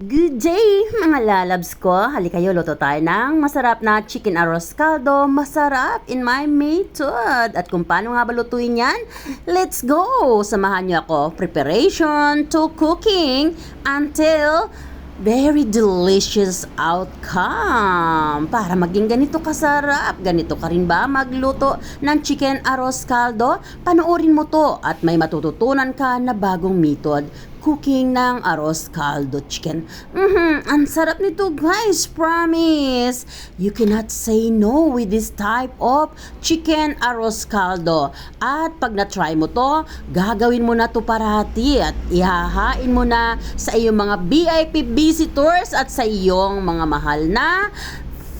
Good day mga lalabs ko. Halika kayo, luto tayo ng masarap na chicken arroz caldo. Masarap in my method. At kung paano nga ba lutuin yan, let's go! Samahan niyo ako. Preparation to cooking until very delicious outcome. Para maging ganito kasarap, ganito ka rin ba magluto ng chicken arroz caldo? Panoorin mo to at may matututunan ka na bagong method cooking ng arroz caldo chicken. Ang sarap nito guys, promise. You cannot say no with this type of chicken arroz caldo. At pag na-try mo to, gagawin mo na to parati at ihahain mo na sa iyong mga VIP visitors at sa iyong mga mahal na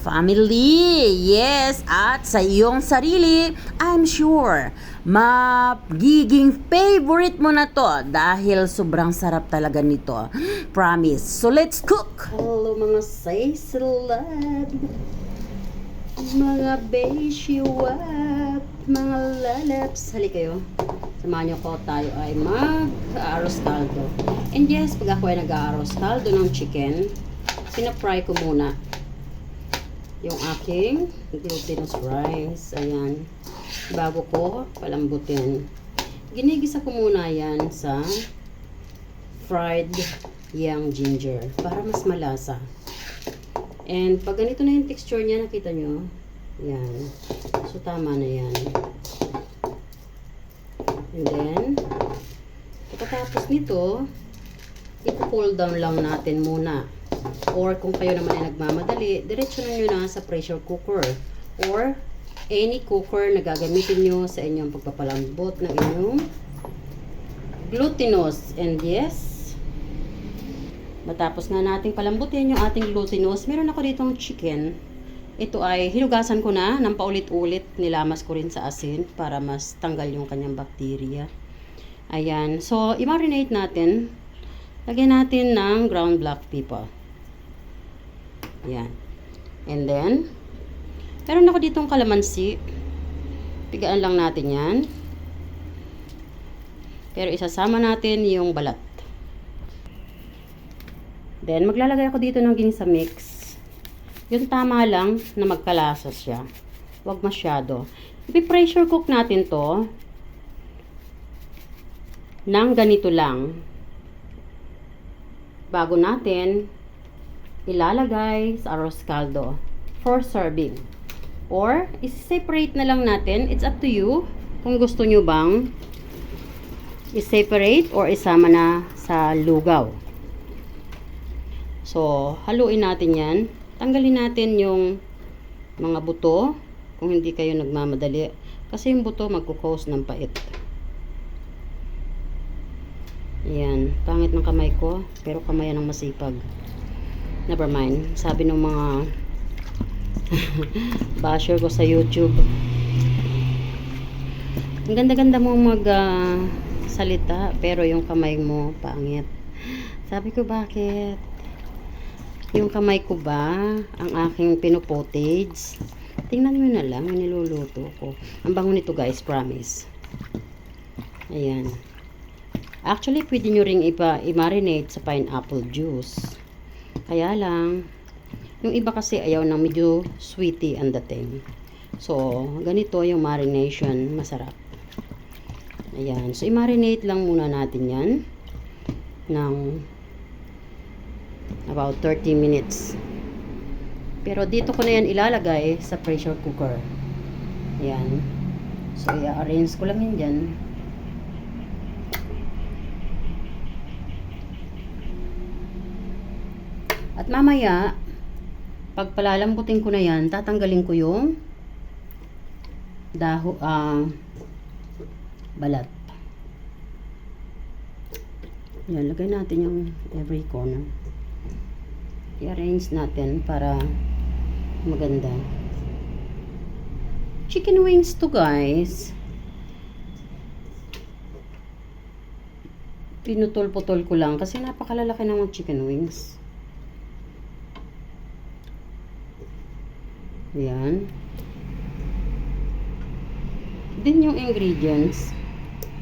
family. Yes, at sa iyong sarili, I'm sure magiging favorite mo na to dahil sobrang sarap talaga nito. Promise. So let's cook! Hello mga say-salad, mga beshiwat, mga lalaps. Halika kayo. Samahan niyo ko, tayo ay mag-arroz caldo. And yes, pag ako ay nag-arroz caldo ng chicken, pinapry ko muna yung aking glutinous rice. Ayan. Bago ko palambutin. Ginigisa ko muna yan sa fried young ginger para mas malasa. And pag ganito na yung texture niya, nakita nyo? Yan. So, tama na yan. And then, pagkatapos nito, i-cool down lang natin muna. Or kung kayo naman ay nagmamadali, diretso na nyo na sa pressure cooker. Or any cooker na gagamitin nyo sa inyong pagpapalambot ng inyong glutinous. And yes, matapos nga nating palambutin yung ating glutinous, meron ako ditong chicken. Ito ay hinugasan ko na ng paulit-ulit. Nilamas ko rin sa asin para mas tanggal yung kanyang bakterya. Ayan. So, i-marinate natin. Lagyan natin ng ground black pepper. Ayan. And then, meron ako ditong kalamansi. Pigaan lang natin yan. Pero isasama natin yung balat. Then, maglalagay ako dito ng ginisa mix. Yung tama lang na magkalasa siya. Huwag masyado. I-pressure cook natin to ng ganito lang. Bago natin ilalagay sa arroz caldo for serving. Or, i-separate na lang natin. It's up to you kung gusto nyo bang i-separate or isama na sa lugaw. So, haluin natin yan. Tanggalin natin yung mga buto kung hindi kayo nagmamadali. Kasi yung buto magkukause ng pait. Ayan. Pangit ng kamay ko. Pero kamay ng masipag. Never mind. Sabi ng mga basher ko sa YouTube. Ang ganda-ganda mo mag salita. Pero yung kamay mo pangit. Sabi ko bakit? Yung kamay ko ba ang aking pinopotage? Tingnan nyo na lang yung niluluto ko. Ang bango nito guys, promise. Ayan. Actually, pwede nyo ring i-marinate sa pineapple juice. Kaya lang, yung iba kasi ayaw ng medyo sweety ang dating. So, ganito yung marination. Masarap. Ayan. So, i-marinate lang muna natin yan ng about 30 minutes. Pero dito ko na yan ilalagay sa pressure cooker. Ayan. So, i-arrange ko lang yun dyan. At mamaya, pag palalambutin ko na yan, tatanggalin ko yung balat. Yan, lagay natin yung every corner. I-arrange natin para maganda. Chicken wings to guys. Pinutol-putol ko lang kasi napakalalaki ng mga chicken wings. Yan. Din yung ingredients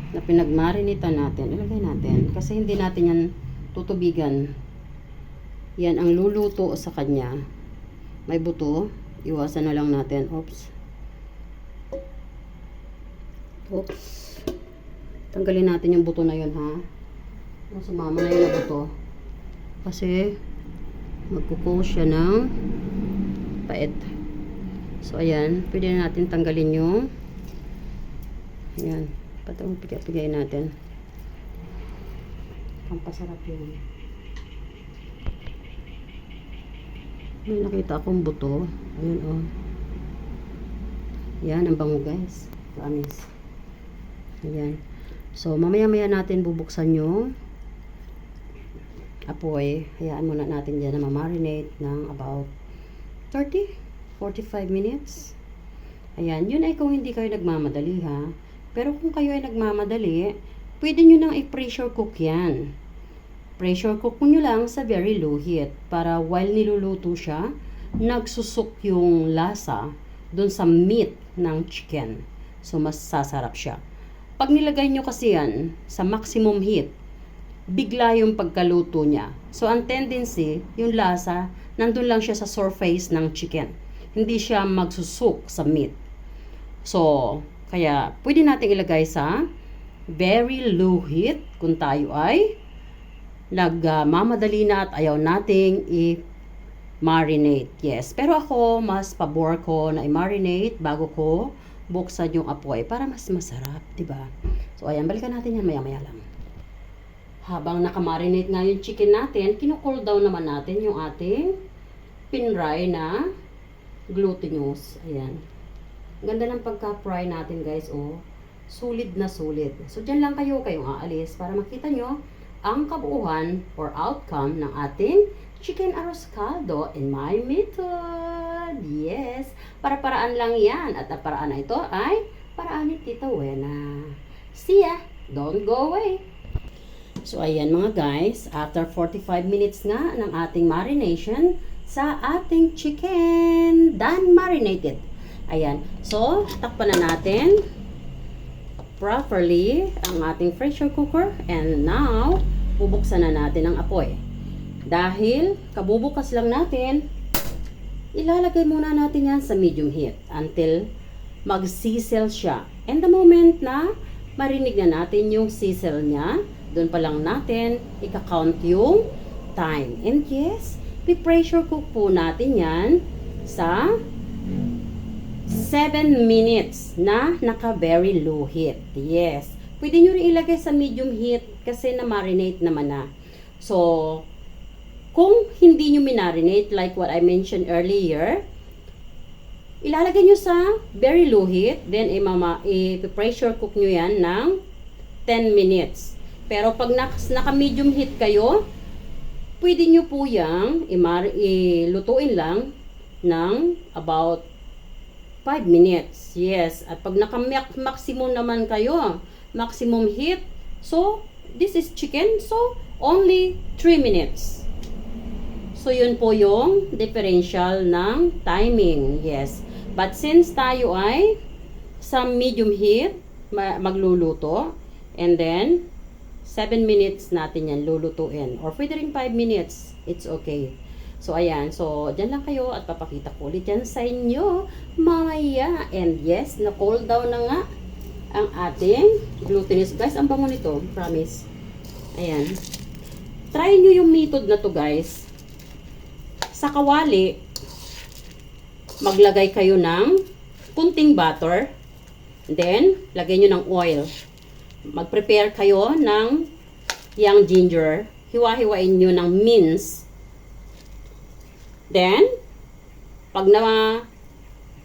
na pinagmarinita natin, ilagay natin kasi hindi natin yan tutubigan. Yan ang luluto sa kanya. May buto. Iwasan na lang natin. Oops. Oops. Tanggalin natin yung buto na yun, ha? Sumama na yun na buto. Kasi, magkukos siya ng pait. So, ayan. Pwede na natin tanggalin yung ayan. Patang pigay natin. Pampasarap yun. May nakita akong buto. Ayun, oh. Yan, ang bango, guys. Promise. Ayan. So, mamaya-maya natin bubuksan yung apoy. Hayaan muna natin dyan na ma-marinate ng about 30-45 minutes. Ayan. Yun ay kung hindi kayo nagmamadali, ha. Pero kung kayo ay nagmamadali, pwede nyo nang i-pressure cook yan. Pressure cook nyo lang sa very low heat para while niluluto siya, nagsusok yung lasa dun sa meat ng chicken. So, mas sasarap siya. Pag nilagay nyo kasi yan sa maximum heat, bigla yung pagkaluto niya. So, ang tendency, yung lasa, nandun lang siya sa surface ng chicken. Hindi siya magsusok sa meat. So, kaya pwede natin ilagay sa very low heat kung tayo ay nagmamadali na at ayaw nating i-marinate. Yes, pero ako mas pabor ko na i-marinate bago ko buksan yung apoy para mas masarap, 'di ba? So ayan, balikan natin yan maya-maya lang. Habang nakamarinate nga yung chicken natin, kino-cool down naman natin yung ating pinray na glutinous. Ayan. Ganda ng pagka-fry natin, guys, oh. Sulit na sulit. So diyan lang kayong aalis para makita nyo ang kabuuan or outcome ng ating chicken arroz caldo in my method. Yes, para-paraan lang yan. At ang paraan na ito ay paraan ni Tita Wena. See ya! Don't go away! So, ayan mga guys, after 45 minutes nga ng ating marination sa ating chicken. Done marinated. Ayan. So, takpan na natin properly ang ating pressure cooker, and now bubuksan na natin ang apoy. Dahil kabubukas lang natin, ilalagay muna natin yan sa medium heat until mag-sizzle siya. And the moment na marinig na natin yung sizzle niya, doon pa lang natin ika-count yung time. And yes, pressure cook po natin yan sa 7 minutes na naka-very low heat. Yes. Pwede nyo rin ilagay sa medium heat kasi na-marinate naman na. So, kung hindi nyo minarinate, like what I mentioned earlier, ilalagay nyo sa very low heat, then i-pressure cook nyo yan ng 10 minutes. Pero pag naka-medium heat kayo, pwede nyo po yung ilutuin lang ng about 5 minutes. Yes. At pag naka-maximum naman kayo, maximum heat, so, this is chicken, so, only 3 minutes. So, yun po yung differential ng timing. Yes. But since tayo ay sa medium heat, magluluto, and then, 7 minutes natin yan lulutuin. Or pwede rin 5 minutes. It's okay. So, ayan. So, dyan lang kayo at papakita ko ulit yan sa inyo mamaya. And yes, na-cool down na nga ang ating glutinous. Guys, ang bango nito. Promise. Ayan. Try nyo yung method na to, guys. Sa kawali, maglagay kayo ng kunting butter. Then, lagay nyo ng oil. Mag-prepare kayo ng young ginger. Hiwa-hiwain nyo ng mince. Then, pag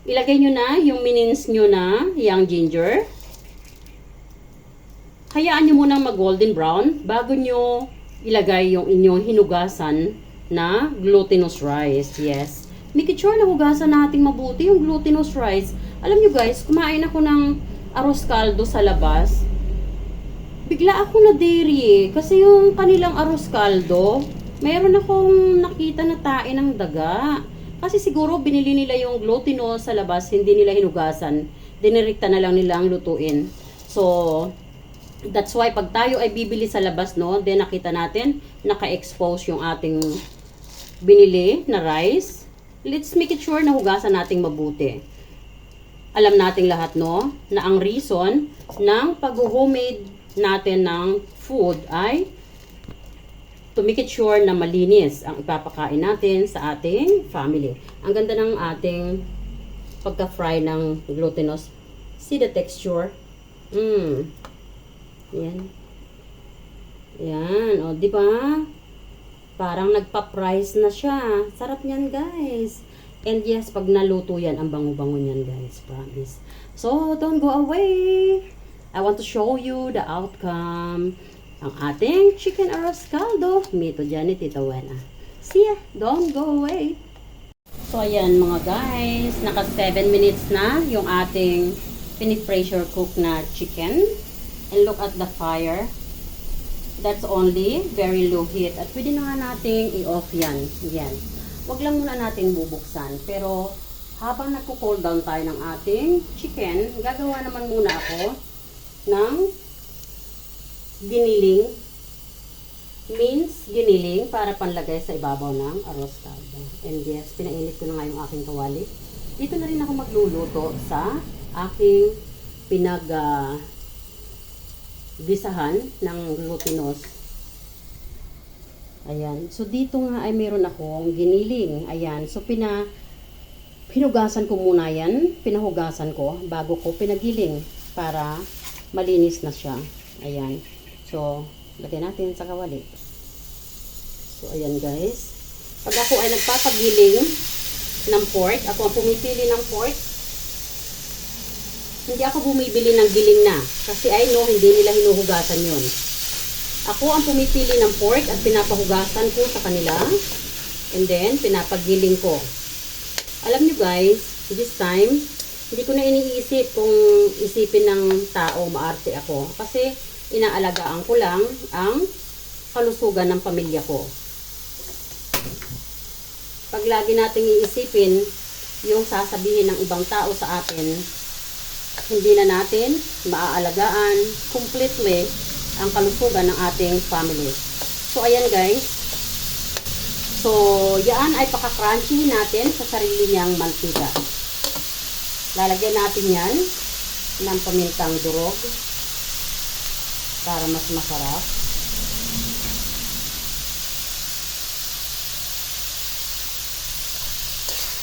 ilagay nyo na yung mince nyo na young ginger, hayaan nyo munang mag-golden brown bago nyo ilagay yung inyong hinugasan na glutinous rice. Yes. Make sure na hugasan natin mabuti yung glutinous rice. Alam nyo guys, kumain ako ng arroz caldo sa labas. Bigla ako na dairy kasi yung kanilang arroz caldo, mayroon akong nakita na tae ng daga. Kasi siguro binili nila yung glutinous sa labas, hindi nila hinugasan. Dinirikta na lang nila ang lutuin. So, that's why pag tayo ay bibili sa labas, no, then nakita natin, naka-expose yung ating binili na rice. Let's make it sure na hugasan nating mabuti. Alam nating lahat, no, na ang reason ng pag-homemade natin ng food ay to make it sure na malinis ang ipapakain natin sa ating family. Ang ganda ng ating pagka-fry ng glutinous. See the texture? Yan. Yan. O, di ba? Parang nagpa-price na siya. Sarap niyan, guys. And yes, pag naluto yan, ang bango-bango niyan, guys. Promise. So, don't go away. I want to show you the outcome. Ang ating chicken arroz caldo. Mito dyan ni Tita Wena. See ya. Don't go away. So, ayan mga guys. Naka 7 minutes na yung ating pini-pressure cook na chicken. And look at the fire. That's only very low heat. At pwede na nga nating i-off yan. Yan. Wag lang muna nating bubuksan. Pero habang nagko-cool down tayo ng ating chicken, gagawa naman muna ako ng giniling. Means giniling para panlagay sa ibabaw ng arroz caldo. And yes, pinainit ko na nga yung aking kawali. Dito na rin ako magluluto sa aking gisahan ng glutinous. Ayan. So, dito nga ay meron akong giniling. Ayan. So, pinugasan ko muna yan. Pinahugasan ko bago ko pinagiling para malinis na siya. Ayan. So, lagyan natin sa kawali. So, ayan guys. Pag ako ay nagpapagiling ng pork, ako ang pumipili ng pork, hindi ako bumibili ng giling na. Kasi I know, hindi nila hinuhugasan yun. Ako ang pumipili ng pork at pinapahugasan ko sa kanila. And then, pinapagiling ko. Alam nyo guys, this time, hindi ko na iniisip kung isipin ng tao maarte ako. Kasi, inaalagaan ko lang ang kalusugan ng pamilya ko. Pag lagi nating iisipin yung sasabihin ng ibang tao sa atin, hindi na natin maaalagaan completely ang kalusugan ng ating family. So, ayan guys. So, yan ay paka-crunchy natin sa sarili niyang mantika. Lalagyan natin yan ng pamintang durog para mas masarap.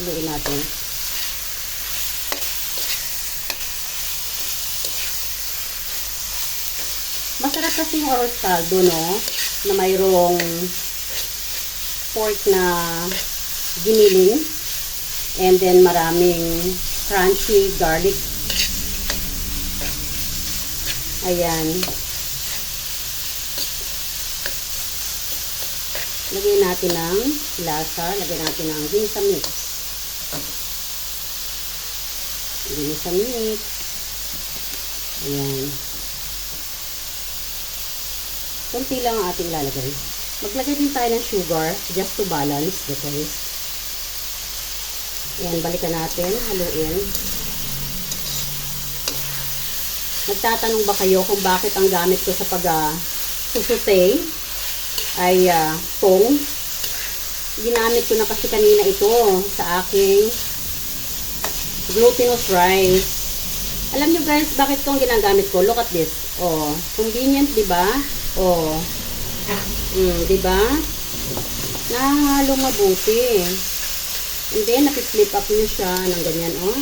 Haluin natin. Masarap kasi yung arroz caldo, no? Na mayroong pork na giniling. And then maraming crunchy garlic. Ayan. Lagyan natin ng lasa. Lagyan natin ng ginisa mix. Ginisa mix. Ayan. Kunti lang ang ating lalagay. Maglagay din tayo ng sugar just to balance the taste. Ayan, balikan natin. Haluin. Nagtatanong ba kayo kung bakit ang gamit ko sa pag-susute ay tong? Ginamit ko na kasi kanina ito sa aking glutinous rice. Alam nyo guys, bakit itong ginagamit ko? Look at this. Oh, convenient, di ba? Oh. Di ba? Nahalo mabuti. And then, napiflip up nyo siya ng ganyan, oh.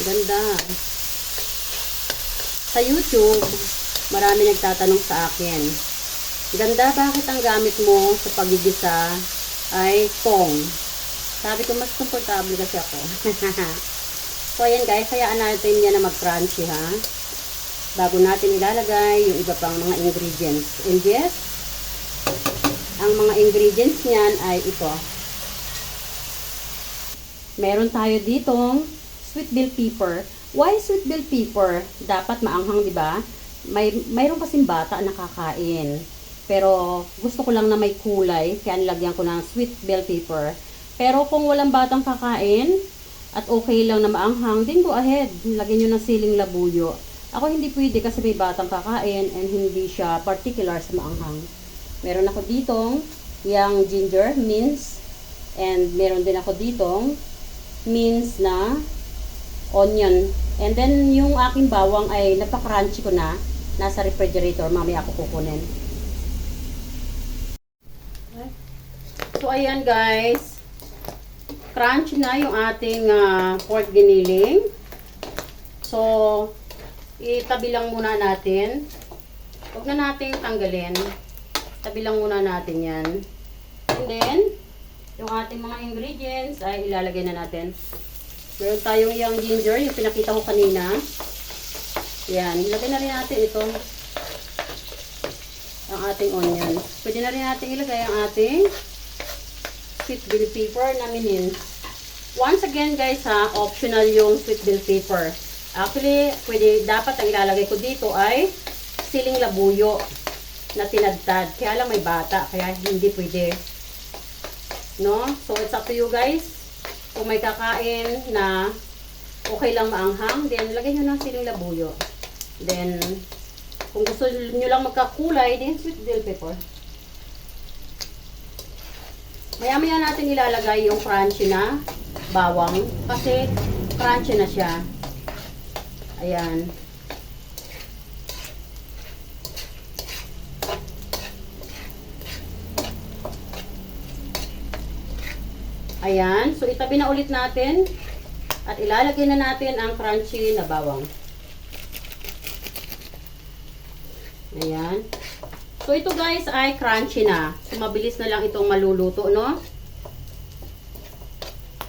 Ganda. Sa YouTube, marami nagtatanong sa akin, ganda, bakit ang gamit mo sa pagigisa ay tong? Sabi ko, mas komportable kasi ako. So, ayan guys, hayaan natin yan na mag-crunchy, ha? Bago natin ilalagay yung iba pang mga ingredients. And yes, ang mga ingredients niyan ay ito. Meron tayo ditong sweet bell pepper. Why sweet bell pepper? Dapat maanghang, di ba? Mayroon kasing bata na kakain. Pero gusto ko lang na may kulay, kaya nilagyan ko ng sweet bell pepper. Pero kung walang batang kakain at okay lang na maanghang, then go ahead. Lagyan nyo ng siling labuyo. Ako hindi pwede kasi may batang kakain and hindi siya particular sa maanghang. Meron ako ditong yung ginger, mince. And meron din ako ditong mince na onion. And then, yung aking bawang ay napaka-crunchy ko na. Nasa refrigerator. Mamaya ako kukunin. So, ayan guys. Crunchy na yung ating pork giniling. So, itabi lang muna natin. Huwag na natin tanggalin. Tabi lang muna natin yan. And then, yung ating mga ingredients ay ilalagay na natin. Meron tayong yung ginger, yung pinakita ko kanina. Yan, ilagay na rin natin ito. Ang ating onion. Pwede na rin natin ilagay ang ating sweet bell pepper na mince. Once again guys ha, optional yung sweet bell pepper. Actually, dapat ang ilalagay ko dito ay siling labuyo na tinadtad. Kaya lang may bata, kaya hindi pwede. No? So, it's up to you guys. Kung may kakain na okay lang maanghang, then lagay nyo ng siling labuyo. Then, kung gusto nyo lang magkakulay, then sweet bell pepper. Maya-maya natin ilalagay yung crunchy na bawang. Kasi crunchy na siya. Ayan. Ayan. So, itabi na ulit natin. At ilalagay na natin ang crunchy na bawang. Ayan. So, ito guys ay crunchy na. So, mabilis na lang itong maluluto, no?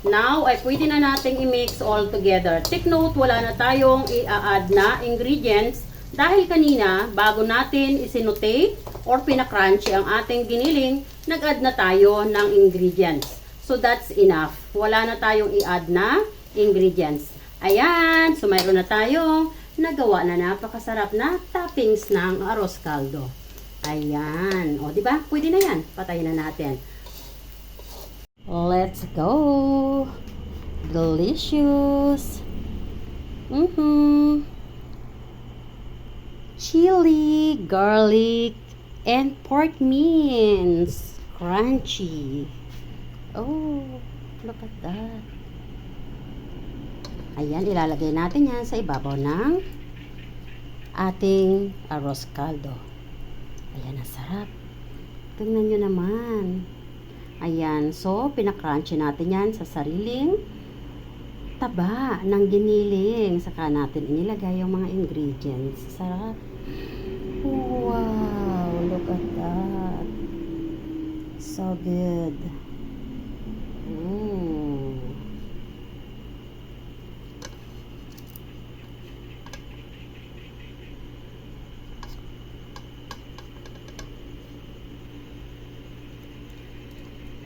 Now, ay pwede na natin i-mix all together. Take note, wala na tayong i-add na ingredients. Dahil kanina, bago natin isinute or pinakrunchy ang ating giniling, nag-add na tayo ng ingredients. So, that's enough. Wala na tayong i-add na ingredients. Ayan. So, mayroon na tayong nagawa na napakasarap na toppings ng arroz caldo. Ayan. O, diba? Pwede na yan. Patayin na natin. Let's go. Delicious. Chili, garlic, and pork mince. Crunchy. Oh, look at that. Ayan, ilalagay natin yan sa ibabaw ng ating arroz caldo. Ayan, ang sarap. Tingnan nyo naman. Ayan, so, pinakrunchy natin yan sa sariling taba ng giniling. Saka natin inilagay yung mga ingredients. Sarap. Wow, look at that. So good.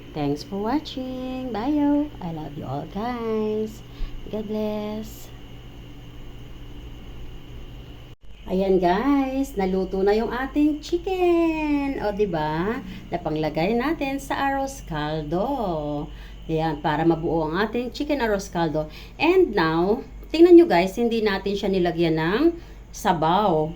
Thanks for watching. Bye. I love you all guys. God bless. Ayan guys, naluto na yung ating chicken. O, diba? Napanglagay natin sa arroz caldo. Ayan, para mabuo ang ating chicken arroz caldo. And now, tingnan nyo guys, hindi natin siya nilagyan ng sabaw.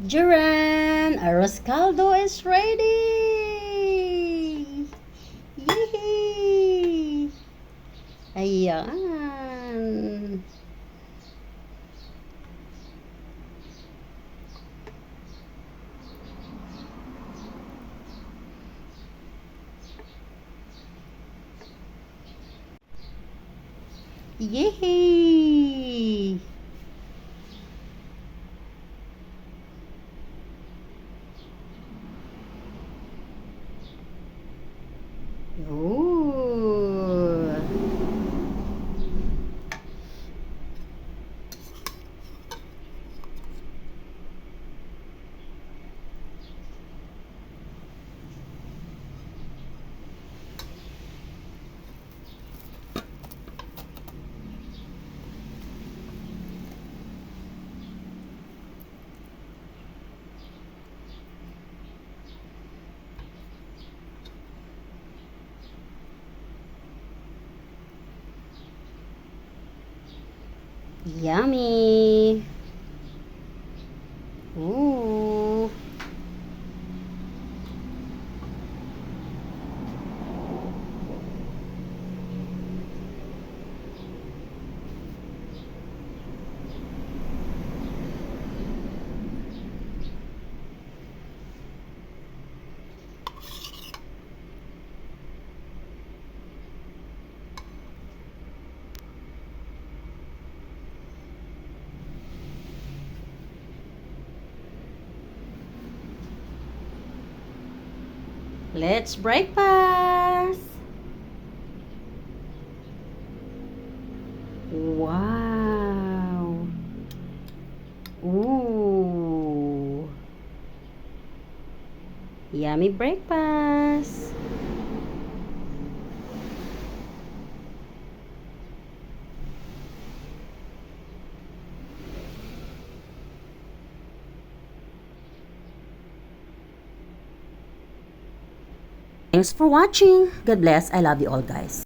Duran, arroz caldo is ready! Yee! Ayan. Yee! Ooh. Yummy! Ooh! Let's breakfast! Wow! Ooh! Yummy breakfast! Thanks for watching. God bless. I love you all, guys.